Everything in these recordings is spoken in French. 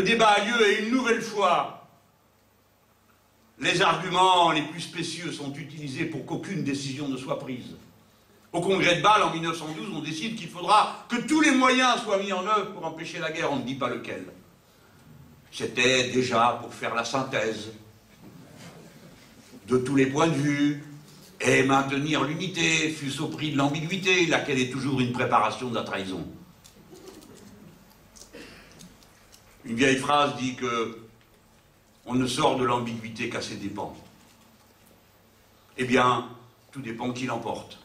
Le débat a lieu et une nouvelle fois, les arguments les plus spécieux sont utilisés pour qu'aucune décision ne soit prise. Au congrès de Bâle, en 1912, on décide qu'il faudra que tous les moyens soient mis en œuvre pour empêcher la guerre, on ne dit pas lequel. C'était déjà pour faire la synthèse de tous les points de vue et maintenir l'unité, fût-ce au prix de l'ambiguïté, laquelle est toujours une préparation de la trahison. Une vieille phrase dit que on ne sort de l'ambiguïté qu'à ses dépens. Eh bien, tout dépend qui l'emporte.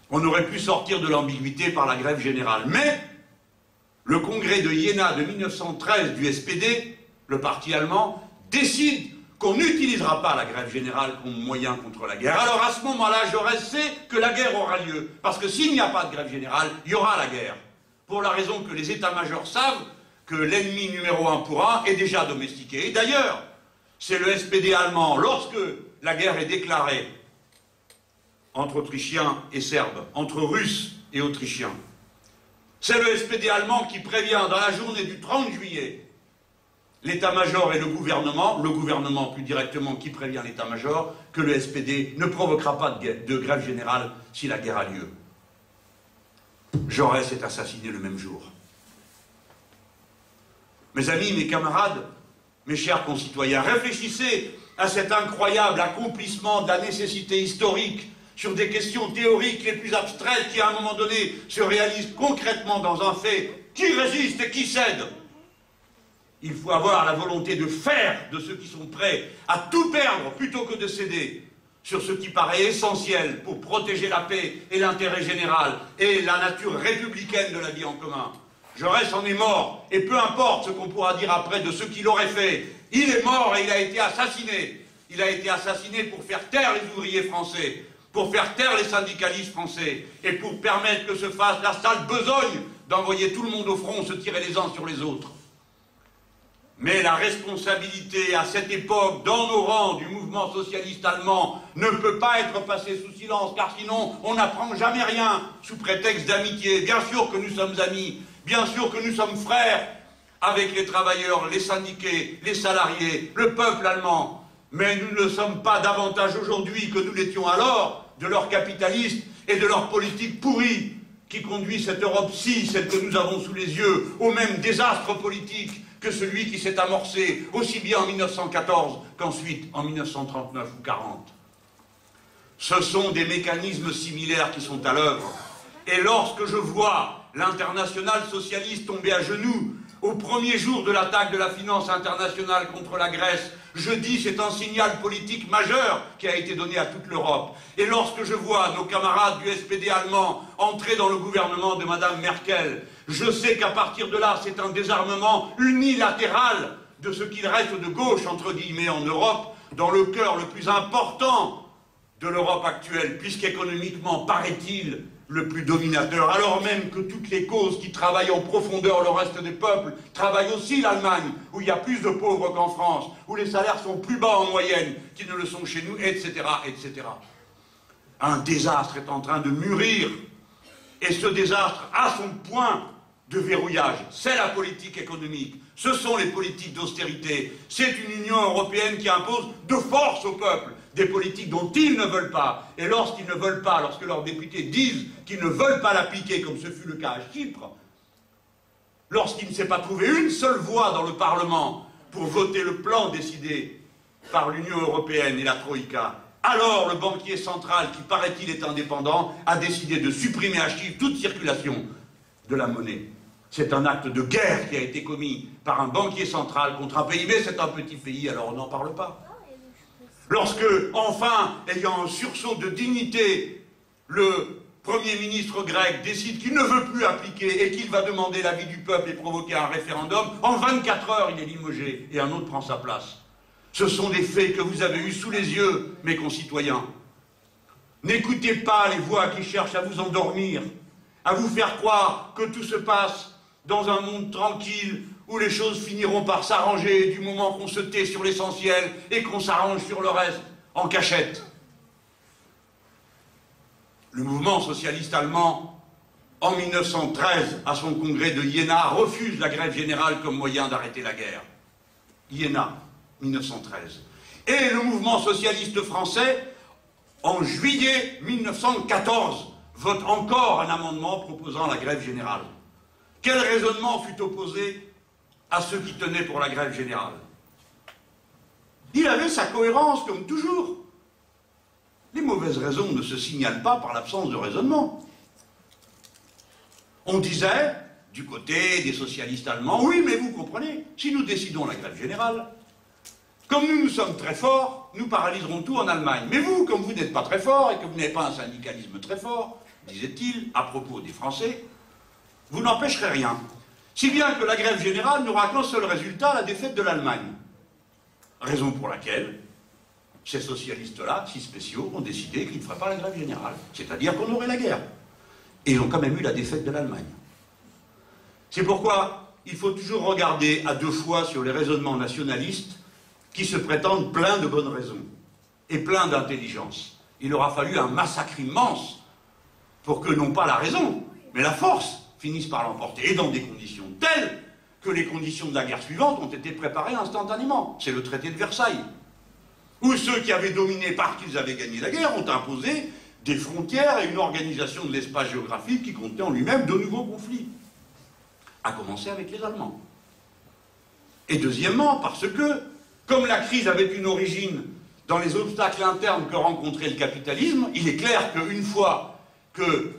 On aurait pu sortir de l'ambiguïté par la grève générale, mais le congrès de Iéna de 1913 du SPD, le parti allemand, décide qu'on n'utilisera pas la grève générale comme moyen contre la guerre. Alors à ce moment-là, Jaurès sait que la guerre aura lieu, parce que s'il n'y a pas de grève générale, il y aura la guerre. Pour la raison que les états-majors savent que l'ennemi numéro 1 pour 1 est déjà domestiqué. Et d'ailleurs, c'est le SPD allemand, lorsque la guerre est déclarée entre Autrichiens et Serbes, entre Russes et Autrichiens, c'est le SPD allemand qui prévient dans la journée du 30 juillet l'état-major et le gouvernement plus directement qui prévient l'état-major que le SPD ne provoquera pas de grève générale si la guerre a lieu. Jaurès est assassiné le même jour. Mes amis, mes camarades, mes chers concitoyens, réfléchissez à cet incroyable accomplissement de la nécessité historique sur des questions théoriques les plus abstraites qui, à un moment donné, se réalisent concrètement dans un fait. Qui résiste et qui cède? Il faut avoir la volonté de faire de ceux qui sont prêts à tout perdre plutôt que de céder sur ce qui paraît essentiel pour protéger la paix et l'intérêt général et la nature républicaine de la vie en commun. Jaurès en est mort, et peu importe ce qu'on pourra dire après de ce qu'il aurait fait, il est mort et il a été assassiné. Il a été assassiné pour faire taire les ouvriers français, pour faire taire les syndicalistes français, et pour permettre que se fasse la sale besogne d'envoyer tout le monde au front se tirer les uns sur les autres. Mais la responsabilité à cette époque, dans nos rangs du mouvement socialiste allemand, ne peut pas être passée sous silence, car sinon on n'apprend jamais rien sous prétexte d'amitié. Bien sûr que nous sommes amis, bien sûr que nous sommes frères avec les travailleurs, les syndiqués, les salariés, le peuple allemand. Mais nous ne sommes pas davantage aujourd'hui que nous l'étions alors de leurs capitalistes et de leur politique pourrie qui conduit cette Europe-ci, celle que nous avons sous les yeux, au même désastre politique que celui qui s'est amorcé aussi bien en 1914 qu'ensuite en 1939 ou 40. Ce sont des mécanismes similaires qui sont à l'œuvre. Et lorsque je vois l'internationale socialiste tomber à genoux au premier jour de l'attaque de la finance internationale contre la Grèce, je dis c'est un signal politique majeur qui a été donné à toute l'Europe. Et lorsque je vois nos camarades du SPD allemand entrer dans le gouvernement de Madame Merkel, je sais qu'à partir de là, c'est un désarmement unilatéral de ce qu'il reste de gauche, entre guillemets, en Europe, dans le cœur le plus important de l'Europe actuelle, puisqu'économiquement, paraît-il, le plus dominateur, alors même que toutes les causes qui travaillent en profondeur le reste des peuples travaillent aussi l'Allemagne, où il y a plus de pauvres qu'en France, où les salaires sont plus bas en moyenne qu'ils ne le sont chez nous, etc., etc. Un désastre est en train de mûrir, et ce désastre a son point de verrouillage. C'est la politique économique, ce sont les politiques d'austérité, c'est une Union européenne qui impose de force au peuple des politiques dont ils ne veulent pas. Et lorsqu'ils ne veulent pas, lorsque leurs députés disent qu'ils ne veulent pas l'appliquer, comme ce fut le cas à Chypre, lorsqu'il ne s'est pas trouvé une seule voix dans le Parlement pour voter le plan décidé par l'Union européenne et la Troïka, alors le banquier central, qui paraît-il est indépendant, a décidé de supprimer à Chypre toute circulation de la monnaie. C'est un acte de guerre qui a été commis par un banquier central contre un pays, mais c'est un petit pays, alors on n'en parle pas. Lorsque, enfin, ayant un sursaut de dignité, le Premier ministre grec décide qu'il ne veut plus appliquer et qu'il va demander l'avis du peuple et provoquer un référendum, en 24 heures, il est limogé et un autre prend sa place. Ce sont des faits que vous avez eus sous les yeux, mes concitoyens. N'écoutez pas les voix qui cherchent à vous endormir, à vous faire croire que tout se passe dans un monde tranquille, où les choses finiront par s'arranger du moment qu'on se tait sur l'essentiel et qu'on s'arrange sur le reste en cachette. Le mouvement socialiste allemand, en 1913, à son congrès de Iéna, refuse la grève générale comme moyen d'arrêter la guerre. Iéna, 1913. Et le mouvement socialiste français, en juillet 1914, vote encore un amendement proposant la grève générale. Quel raisonnement fut opposé à ceux qui tenaient pour la grève générale? Il avait sa cohérence, comme toujours. Les mauvaises raisons ne se signalent pas par l'absence de raisonnement. On disait, du côté des socialistes allemands, oui, mais vous comprenez, si nous décidons la grève générale, comme nous sommes très forts, nous paralyserons tout en Allemagne. Mais vous, comme vous n'êtes pas très fort et que vous n'avez pas un syndicalisme très fort, disait-il, à propos des Français, vous n'empêcherez rien. Si bien que la grève générale n'aura qu'un seul résultat, la défaite de l'Allemagne. Raison pour laquelle ces socialistes-là, si spéciaux, ont décidé qu'ils ne feraient pas la grève générale. C'est-à-dire qu'on aurait la guerre. Et ils ont quand même eu la défaite de l'Allemagne. C'est pourquoi il faut toujours regarder à deux fois sur les raisonnements nationalistes qui se prétendent pleins de bonnes raisons et pleins d'intelligence. Il aura fallu un massacre immense pour que non pas la raison, mais la force finisse par l'emporter. Et dans des conditions telles que les conditions de la guerre suivante ont été préparées instantanément. C'est le traité de Versailles, où ceux qui avaient dominé parce qu'ils avaient gagné la guerre ont imposé des frontières et une organisation de l'espace géographique qui contenait en lui-même de nouveaux conflits. À commencer avec les Allemands. Et deuxièmement, parce que, comme la crise avait une origine dans les obstacles internes que rencontrait le capitalisme, il est clair qu'une fois que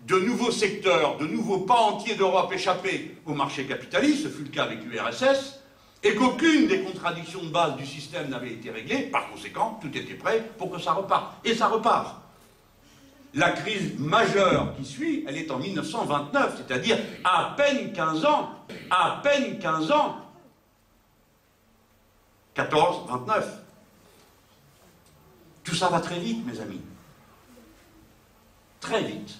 de nouveaux secteurs, de nouveaux pans entiers d'Europe échappaient au marché capitaliste, ce fut le cas avec l'URSS, et qu'aucune des contradictions de base du système n'avait été réglée, par conséquent, tout était prêt pour que ça reparte. Et ça repart. La crise majeure qui suit, elle est en 1929, c'est-à-dire à peine 15 ans, à peine 15 ans, 14, 29. Tout ça va très vite, mes amis. Très vite.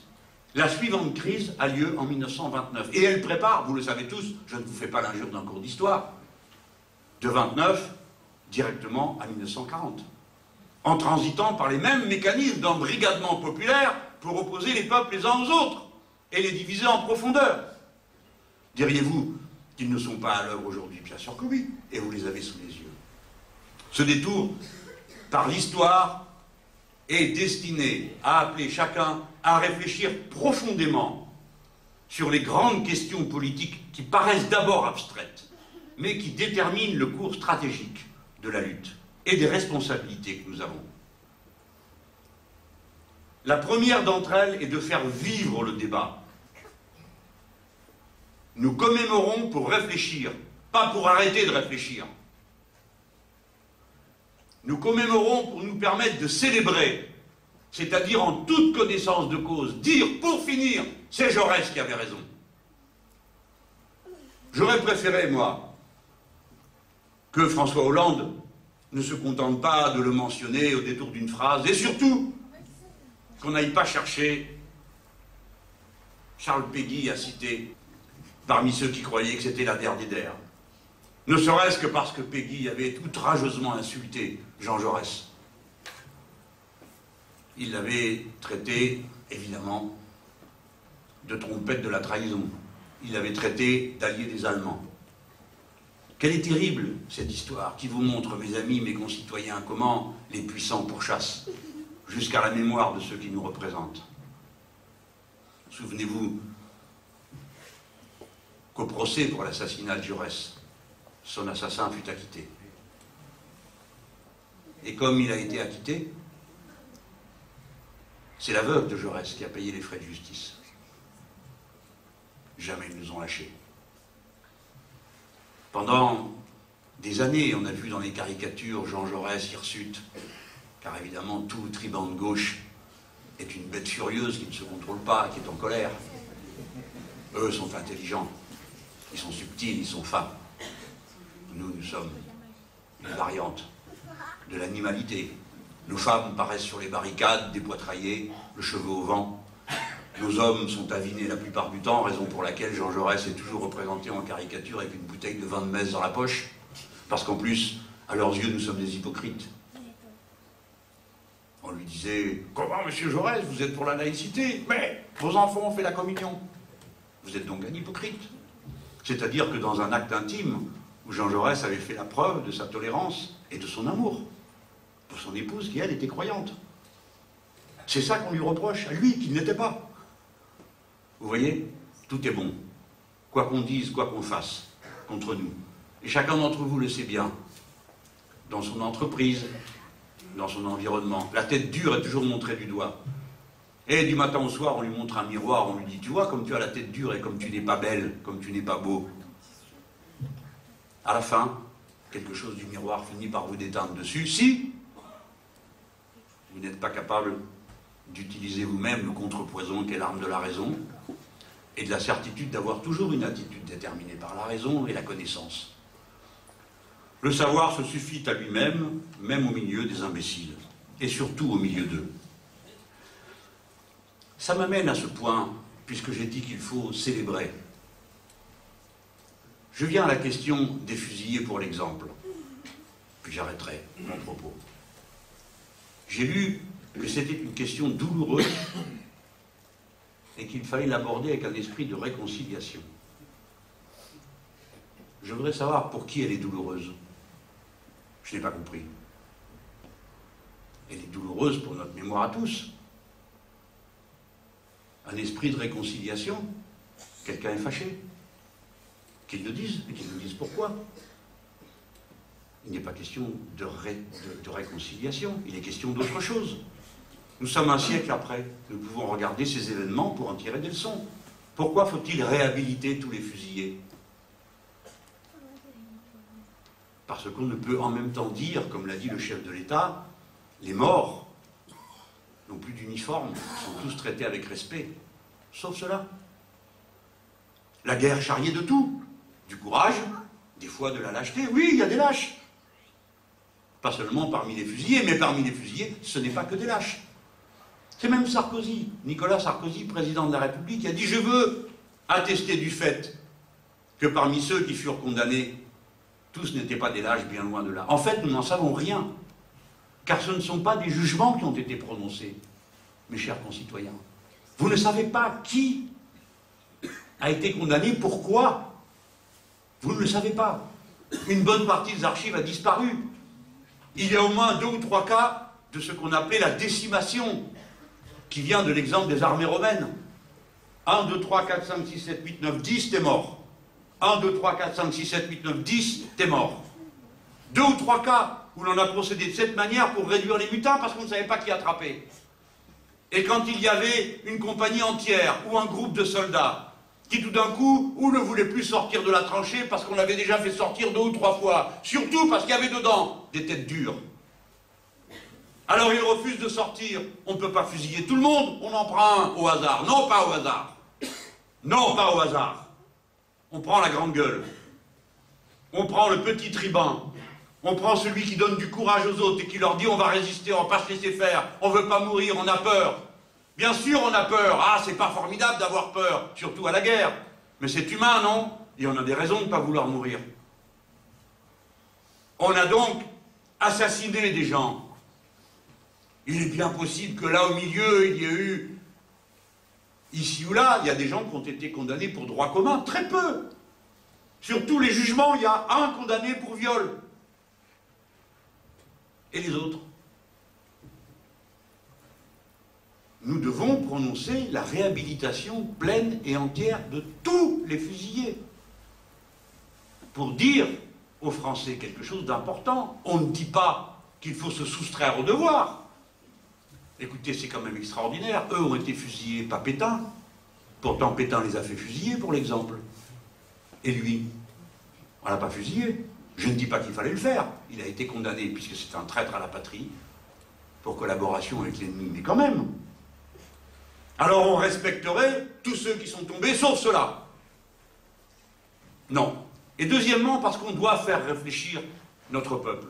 La suivante crise a lieu en 1929. Et elle prépare, vous le savez tous, je ne vous fais pas l'injure d'un cours d'histoire, de 29 directement à 1940. En transitant par les mêmes mécanismes d'embrigadement populaire pour opposer les peuples les uns aux autres et les diviser en profondeur. Diriez-vous qu'ils ne sont pas à l'œuvre aujourd'hui? Bien sûr que oui, et vous les avez sous les yeux. Ce détour par l'histoire est destiné à appeler chacun à réfléchir profondément sur les grandes questions politiques qui paraissent d'abord abstraites, mais qui déterminent le cours stratégique de la lutte et des responsabilités que nous avons. La première d'entre elles est de faire vivre le débat. Nous commémorons pour réfléchir, pas pour arrêter de réfléchir. Nous commémorons pour nous permettre de célébrer, c'est-à-dire en toute connaissance de cause, dire pour finir, c'est Jaurès qui avait raison. J'aurais préféré, moi, que François Hollande ne se contente pas de le mentionner au détour d'une phrase, et surtout qu'on n'aille pas chercher Charles Péguy à citer parmi ceux qui croyaient que c'était la der des der. Ne serait-ce que parce que Péguy avait outrageusement insulté Jean Jaurès. Il l'avait traité, évidemment, de trompette de la trahison. Il l'avait traité d'allié des Allemands. Quelle est terrible, cette histoire, qui vous montre, mes amis, mes concitoyens, comment les puissants pourchassent, jusqu'à la mémoire de ceux qui nous représentent. Souvenez-vous qu'au procès pour l'assassinat de Jaurès, son assassin fut acquitté. Et comme il a été acquitté, c'est la veuve de Jaurès qui a payé les frais de justice. Jamais ils nous ont lâchés. Pendant des années, on a vu dans les caricatures Jean Jaurès, hirsute, car évidemment tout tribun de gauche est une bête furieuse qui ne se contrôle pas, qui est en colère. Eux sont intelligents, ils sont subtils, ils sont fins. Nous sommes une variante de l'animalité. Nos femmes paraissent sur les barricades, dépoitraillées, le cheveu au vent. Nos hommes sont avinés la plupart du temps, raison pour laquelle Jean Jaurès est toujours représenté en caricature avec une bouteille de vin de Metz dans la poche, parce qu'en plus, à leurs yeux, nous sommes des hypocrites. On lui disait « Comment, monsieur Jaurès, vous êtes pour la laïcité? Mais vos enfants ont fait la communion. Vous êtes donc un hypocrite. » C'est-à-dire que dans un acte intime, où Jean Jaurès avait fait la preuve de sa tolérance et de son amour pour son épouse qui, elle, était croyante. C'est ça qu'on lui reproche, à lui, qui ne l'était pas. Vous voyez, tout est bon. Quoi qu'on dise, quoi qu'on fasse, contre nous. Et chacun d'entre vous le sait bien. Dans son entreprise, dans son environnement. La tête dure est toujours montrée du doigt. Et du matin au soir, on lui montre un miroir, on lui dit, tu vois, comme tu as la tête dure et comme tu n'es pas belle, comme tu n'es pas beau. À la fin, quelque chose du miroir finit par vous déteindre dessus, si vous n'êtes pas capable d'utiliser vous-même le contrepoison qu'est l'arme de la raison, et de la certitude d'avoir toujours une attitude déterminée par la raison et la connaissance. Le savoir se suffit à lui-même, même au milieu des imbéciles, et surtout au milieu d'eux. Ça m'amène à ce point, puisque j'ai dit qu'il faut célébrer. Je viens à la question des fusillés pour l'exemple, puis j'arrêterai mon propos. J'ai lu que c'était une question douloureuse et qu'il fallait l'aborder avec un esprit de réconciliation. Je voudrais savoir pour qui elle est douloureuse. Je n'ai pas compris. Elle est douloureuse pour notre mémoire à tous. Un esprit de réconciliation, quelqu'un est fâché. Qu'il le dise, et qu'il nous dise pourquoi. Il n'est pas question de réconciliation, il est question d'autre chose. Nous sommes un siècle après, nous pouvons regarder ces événements pour en tirer des leçons. Pourquoi faut-il réhabiliter tous les fusillés? Parce qu'on ne peut en même temps dire, comme l'a dit le chef de l'État, les morts n'ont plus d'uniforme, sont tous traités avec respect, sauf cela. La guerre charriait de tout, du courage, des fois de la lâcheté. Oui, il y a des lâches. Pas seulement parmi les fusillés, mais parmi les fusillés, ce n'est pas que des lâches. C'est même Sarkozy, Nicolas Sarkozy, président de la République, qui a dit « Je veux attester du fait que parmi ceux qui furent condamnés, tous n'étaient pas des lâches, bien loin de là. » En fait, nous n'en savons rien, car ce ne sont pas des jugements qui ont été prononcés, mes chers concitoyens. Vous ne savez pas qui a été condamné, pourquoi. Vous ne le savez pas. Une bonne partie des archives a disparu. Il y a au moins 2 ou 3 cas de ce qu'on appelait la décimation, qui vient de l'exemple des armées romaines. 1, 2, 3, 4, 5, 6, 7, 8, 9, 10, t'es mort. 1, 2, 3, 4, 5, 6, 7, 8, 9, 10, t'es mort. 2 ou 3 cas où l'on a procédé de cette manière pour réduire les mutins parce qu'on ne savait pas qui attraper. Et quand il y avait une compagnie entière ou un groupe de soldats qui tout d'un coup, ou ne voulait plus sortir de la tranchée parce qu'on l'avait déjà fait sortir 2 ou 3 fois, surtout parce qu'il y avait dedans des têtes dures. Alors ils refusent de sortir. On ne peut pas fusiller tout le monde, on en prend un au hasard. Non, pas au hasard. Non, pas au hasard. On prend la grande gueule. On prend le petit tribun. On prend celui qui donne du courage aux autres et qui leur dit on va résister, on ne va pas se laisser faire, on ne veut pas mourir, on a peur. Bien sûr on a peur. Ah, c'est pas formidable d'avoir peur, surtout à la guerre. Mais c'est humain, non? Et on a des raisons de ne pas vouloir mourir. On a donc assassiné des gens. Il est bien possible que là au milieu, il y ait eu, ici ou là, il y a des gens qui ont été condamnés pour droit commun, très peu. Sur tous les jugements, il y a un condamné pour viol. Et les autres? Nous devons prononcer la réhabilitation pleine et entière de tous les fusillés. Pour dire aux Français quelque chose d'important, on ne dit pas qu'il faut se soustraire au devoir. Écoutez, c'est quand même extraordinaire. Eux ont été fusillés, pas Pétain. Pourtant, Pétain les a fait fusiller, pour l'exemple. Et lui, on ne l'a pas fusillé. Je ne dis pas qu'il fallait le faire. Il a été condamné, puisque c'est un traître à la patrie, pour collaboration avec l'ennemi, mais quand même. Alors on respecterait tous ceux qui sont tombés, sauf ceux-là. Non. Et deuxièmement, parce qu'on doit faire réfléchir notre peuple.